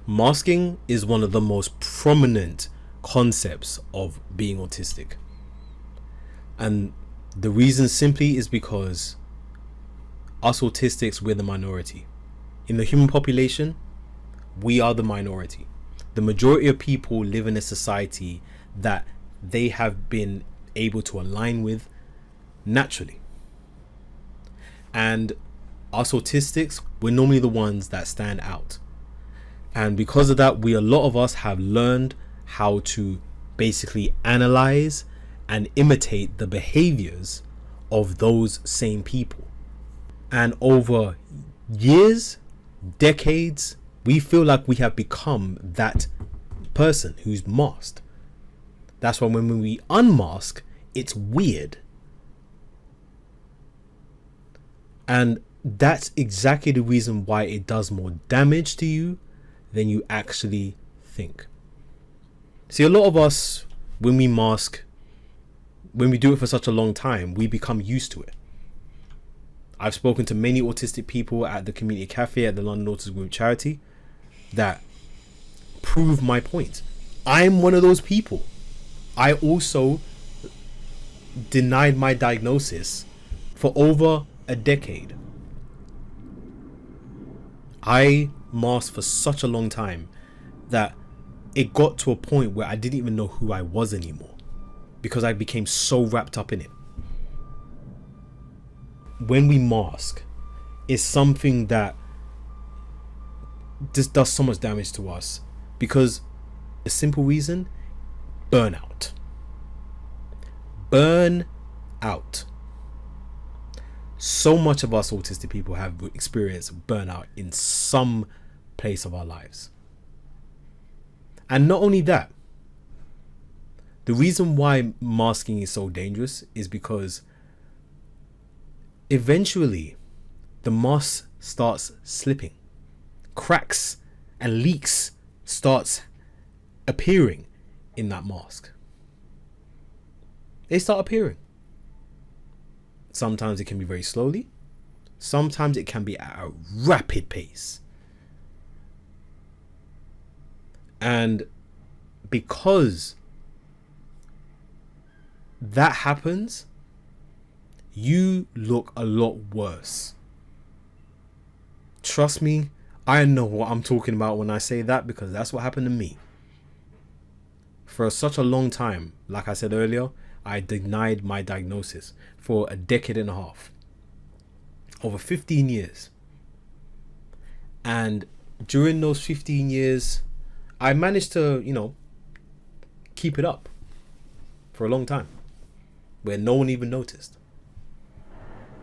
Masking is one of the most prominent concepts of being autistic. And the reason simply is because us autistics, we're the minority. In the human population, we are the minority. The majority of people live in a society that they have been able to align with naturally. And us autistics, we're normally the ones that stand out. And because of that, a lot of us have learned how to basically analyze and imitate the behaviors of those same people. And over years, decades, we feel like we have become that person who's masked. That's why when we unmask, it's weird. And that's exactly the reason why it does more damage to you than you actually think. See, a lot of us, when we mask, when we do it for such a long time, we become used to it. I've spoken to many autistic people at the community cafe at the London Autism Group charity that prove my point. I'm one of those people. I also denied my diagnosis for over a decade. I masked for such a long time that it got to a point where I didn't even know who I was anymore because I became so wrapped up in it. When we mask, it's something that just does so much damage to us because a simple reason: burnout. Burn out. So much of us autistic people have experienced burnout in some place of our lives. And not only that, the reason why masking is so dangerous is because eventually the mask starts slipping. Cracks and leaks starts appearing in that mask. They start appearing. Sometimes it can be very slowly. Sometimes it can be at a rapid pace. And because that happens, you look a lot worse. Trust me, I know what I'm talking about when I say that because that's what happened to me. For such a long time, like I said earlier, I denied my diagnosis for a decade and a half. Over 15 years. And during those 15 years, I managed to, keep it up for a long time where no one even noticed.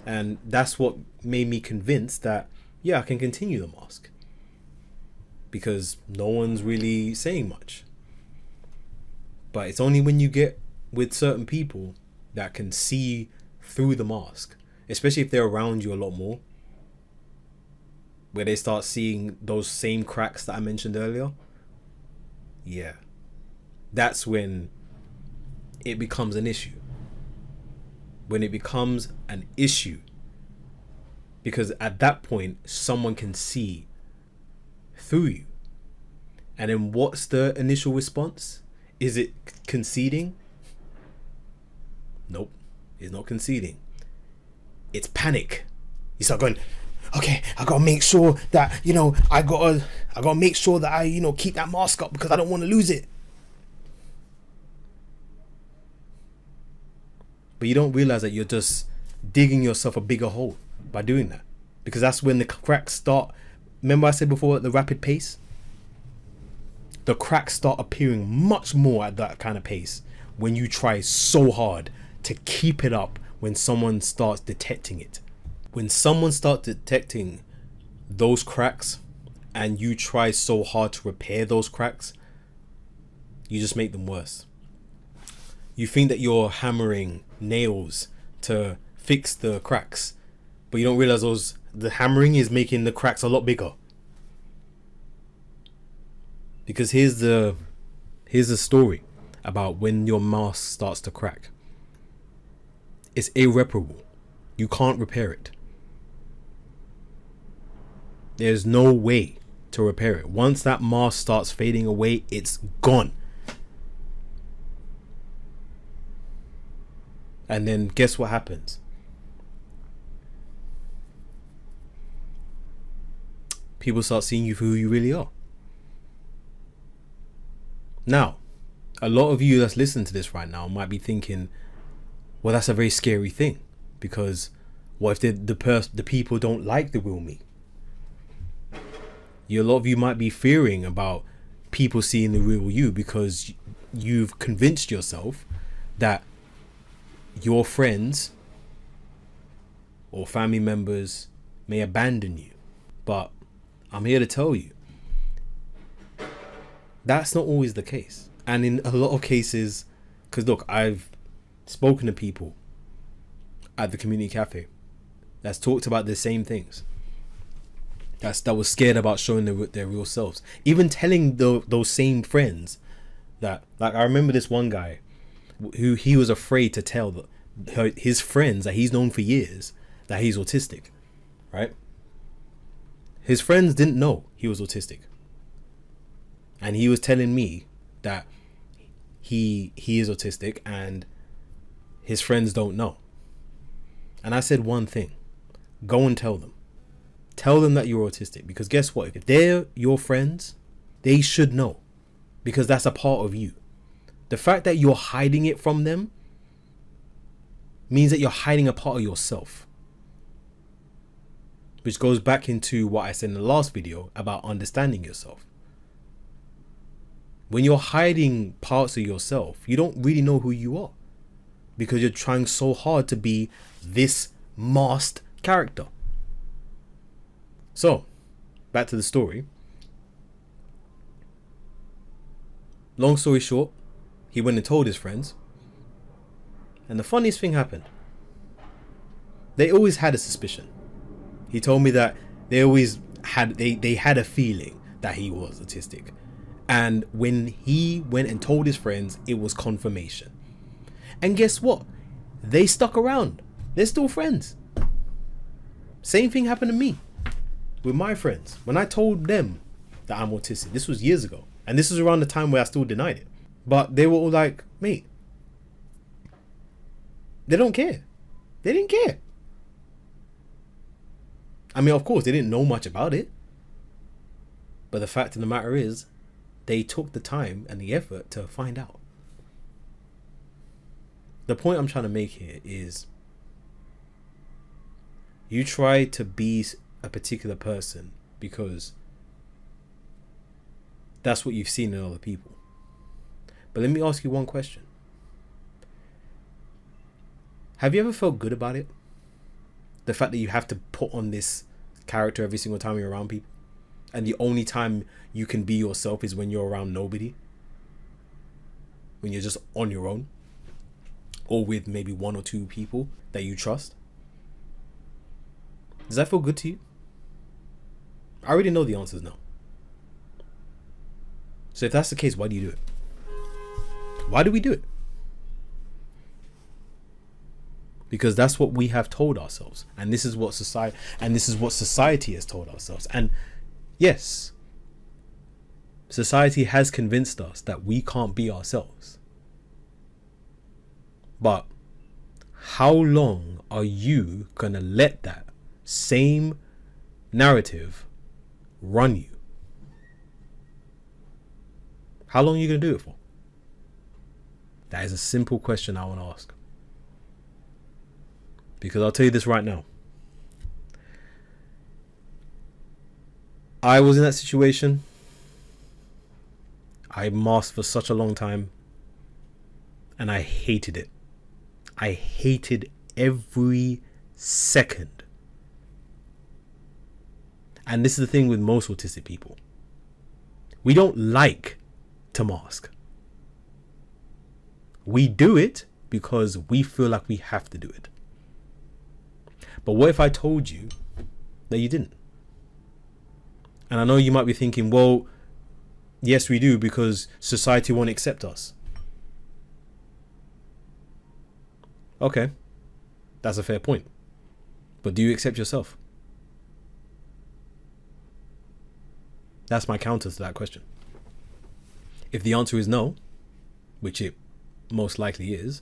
And that's what made me convinced that, yeah, I can continue the mask because no one's really saying much. But it's only when you get with certain people that can see through the mask, especially if they're around you a lot more, where they start seeing those same cracks that I mentioned earlier. Yeah, that's when it becomes an issue. When it becomes an issue, because at that point someone can see through you. And then what's the initial response? Is it conceding? Nope, it's not conceding. It's panic. You start going, okay, I gotta make sure that, I gotta make sure that I, keep that mask up because I don't want to lose it. But you don't realize that you're just digging yourself a bigger hole by doing that. Because that's when the cracks start. Remember I said before, at the rapid pace? The cracks start appearing much more at that kind of pace when you try so hard to keep it up when someone starts detecting it. When someone starts detecting those cracks and you try so hard to repair those cracks, you just make them worse. You think that you're hammering nails to fix the cracks, but you don't realize the hammering is making the cracks a lot bigger. Because here's the story about when your mask starts to crack. It's irreparable. You can't repair it. There's no way to repair it. Once that mask starts fading away, it's gone. And then guess what happens? People start seeing you for who you really are. Now, a lot of you that's listening to this right now might be thinking, well, that's a very scary thing, because what if the people don't like the real me? A lot of you might be fearing about people seeing the real you because you've convinced yourself that your friends or family members may abandon you. But I'm here to tell you, that's not always the case. And in a lot of cases, because look, I've spoken to people at the community cafe that's talked about the same things, that was scared about showing their real selves, even telling those same friends that, like, I remember this one guy who he was afraid to tell his friends that he's known for years that he's autistic, right? His friends didn't know he was autistic, and he was telling me that he is autistic and his friends don't know. And I said one thing: go and tell them. Tell them that you're autistic, because guess what? If they're your friends, they should know, because that's a part of you. The fact that you're hiding it from them means that you're hiding a part of yourself, which goes back into what I said in the last video about understanding yourself. When you're hiding parts of yourself, you don't really know who you are, because you're trying so hard to be this masked character. So, back to the story. Long story short, he went and told his friends, and the funniest thing happened. They always had a suspicion. He told me that they always had they had a feeling that he was autistic. And when he went and told his friends, it was confirmation. And guess what? They stuck around. They're still friends. Same thing happened to me with my friends. When I told them that I'm autistic, this was years ago, and this was around the time where I still denied it. But they were all like, mate, they don't care. They didn't care. I mean, of course, they didn't know much about it. But the fact of the matter is, they took the time and the effort to find out. The point I'm trying to make here is, you try to be a particular person because that's what you've seen in other people. But let me ask you one question. Have you ever felt good about it? The fact that you have to put on this character every single time you're around people, and the only time you can be yourself is when you're around nobody, when you're just on your own, or with maybe one or two people that you trust. Does that feel good to you? I already know the answer is no. So if that's the case, why do you do it? Why do we do it? Because that's what we have told ourselves, and this is what society has told ourselves. And yes, society has convinced us that we can't be ourselves. But how long are you gonna let that same narrative run you? How long are you gonna do it for? That is a simple question I want to ask. Because I'll tell you this right now. I was in that situation. I masked for such a long time, and I hated it. I hated every second. And this is the thing with most autistic people. We don't like to mask. We do it because we feel like we have to do it. But what if I told you that you didn't? And I know you might be thinking, well, yes, we do, because society won't accept us. Okay, that's a fair point. But do you accept yourself? That's my counter to that question. If the answer is no, which it most likely is,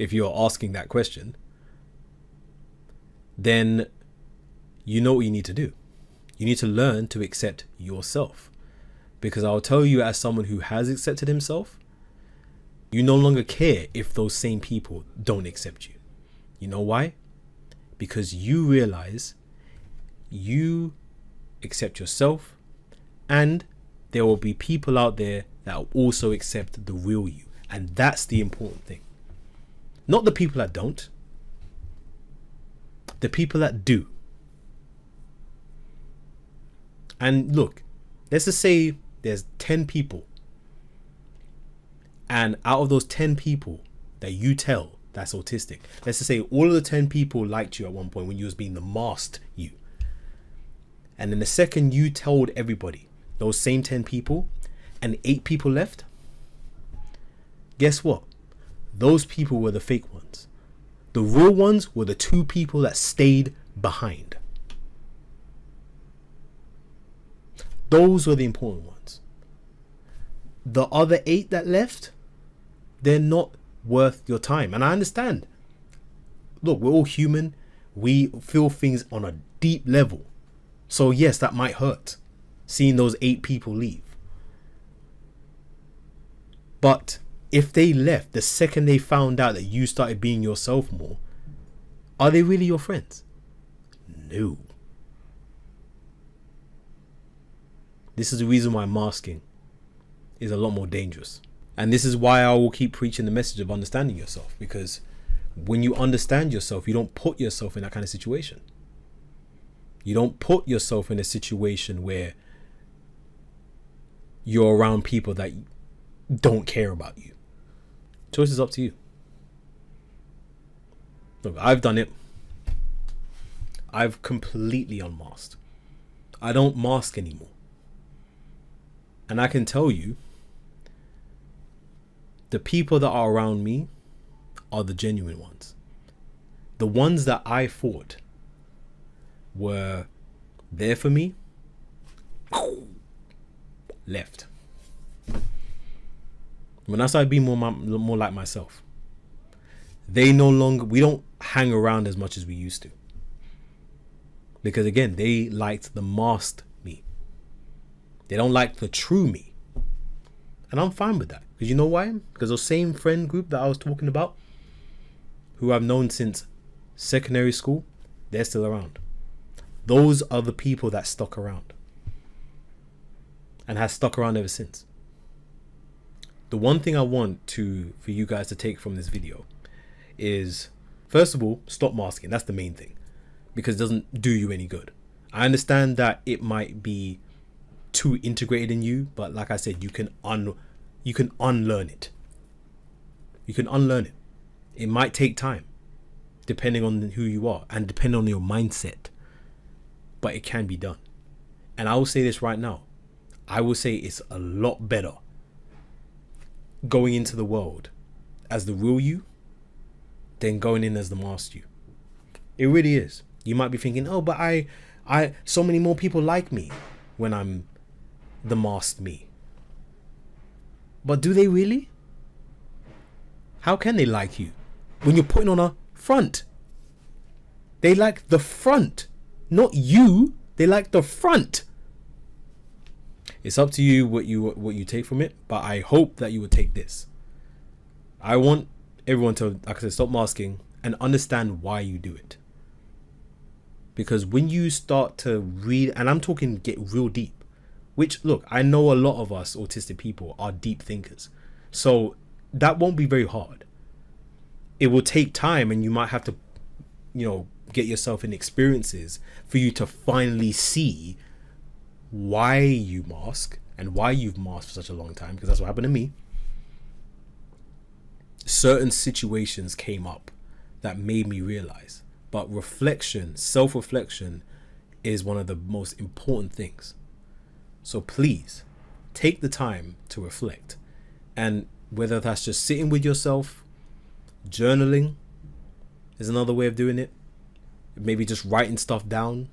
if you're asking that question, then you know what you need to do. You need to learn to accept yourself. Because I'll tell you, as someone who has accepted himself, you no longer care if those same people don't accept you. You know why? Because you realize you accept yourself, and there will be people out there that will also accept the real you. And that's the important thing. Not the people that don't. The people that do. And look, let's just say there's 10 people. And out of those 10 people that you tell that's autistic, let's just say all of the 10 people liked you at one point when you was being the masked you. And then the second you told everybody, those same 10 people, and 8 people left, guess what? Those people were the fake ones. The real ones were the 2 people that stayed behind. Those were the important ones. The other 8 that left, they're not worth your time. And I understand. Look, we're all human. We feel things on a deep level. So yes, that might hurt, seeing those 8 people leave. But if they left the second they found out that you started being yourself more, are they really your friends? No. This is the reason why masking is a lot more dangerous. And this is why I will keep preaching the message of understanding yourself. Because when you understand yourself, you don't put yourself in that kind of situation. You don't put yourself in a situation where you're around people that don't care about you. Choice is up to you. Look, I've done it. I've completely unmasked. I don't mask anymore. And I can tell you, the people that are around me are the genuine ones. The ones that I thought were there for me, left. When I started being more like myself, we don't hang around as much as we used to. Because again, they liked the masked me. They don't like the true me. And I'm fine with that. Because you know why? Because those same friend group that I was talking about, who I've known since secondary school, they're still around. Those are the people that stuck around. And has stuck around ever since. The one thing I want for you guys to take from this video is, first of all, stop masking. That's the main thing. Because it doesn't do you any good. I understand that it might be too integrated in you, but like I said, you can unlearn it. You can unlearn it. It might take time, depending on who you are and depending on your mindset. But it can be done. And I will say this right now. I will say it's a lot better going into the world as the real you than going in as the masked you. It really is. You might be thinking, oh, but I so many more people like me when I'm the masked me. But do they really? How can they like you when you're putting on a front? They like the front, not you. They like the front. It's up to you what you take from it, but I hope that you would take this. I want everyone to, like I said, stop masking and understand why you do it. Because when you start to read, and I'm talking get real deep, which, look, I know a lot of us autistic people are deep thinkers. So that won't be very hard. It will take time, and you might have to, get yourself in experiences for you to finally see why you mask and why you've masked for such a long time, because that's what happened to me. Certain situations came up that made me realize. But reflection, self-reflection, is one of the most important things. So please take the time to reflect. And whether that's just sitting with yourself, journaling is another way of doing it. Maybe just writing stuff down.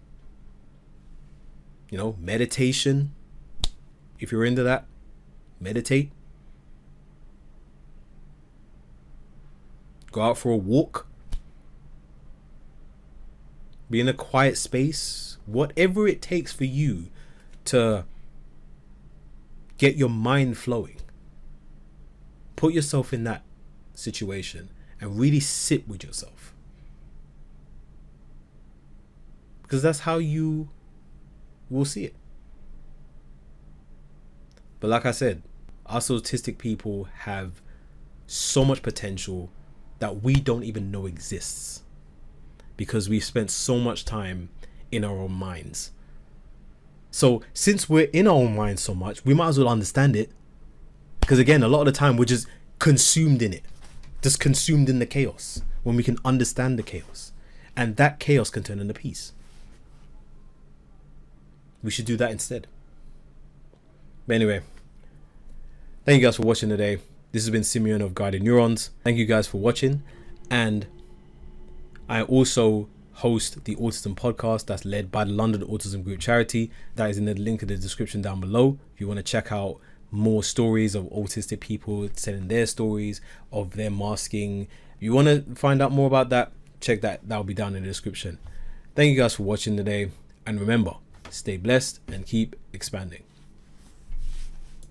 Meditation. if you're into that, meditate. Go out for a walk. Be in a quiet space. Whatever it takes for you to get your mind flowing. Put yourself in that situation and really sit with yourself. Because that's how you will see it. But like I said, us autistic people have so much potential that we don't even know exists. Because we've spent so much time in our own minds. So since we're in our own minds so much, we might as well understand it. Because again, a lot of the time we're just consumed in it. Just consumed in the chaos. When we can understand the chaos. And that chaos can turn into peace. We should do that instead. But anyway, thank you guys for watching today. This has been Simeon of Guided Neurons. Thank you guys for watching. And I also host the Autism Podcast that's led by the London Autism Group charity. That is in the link in the description down below. If you want to check out more stories of autistic people telling their stories of their masking. If you want to find out more about that, check that. That'll be down in the description. Thank you guys for watching today. And remember, stay blessed and keep expanding.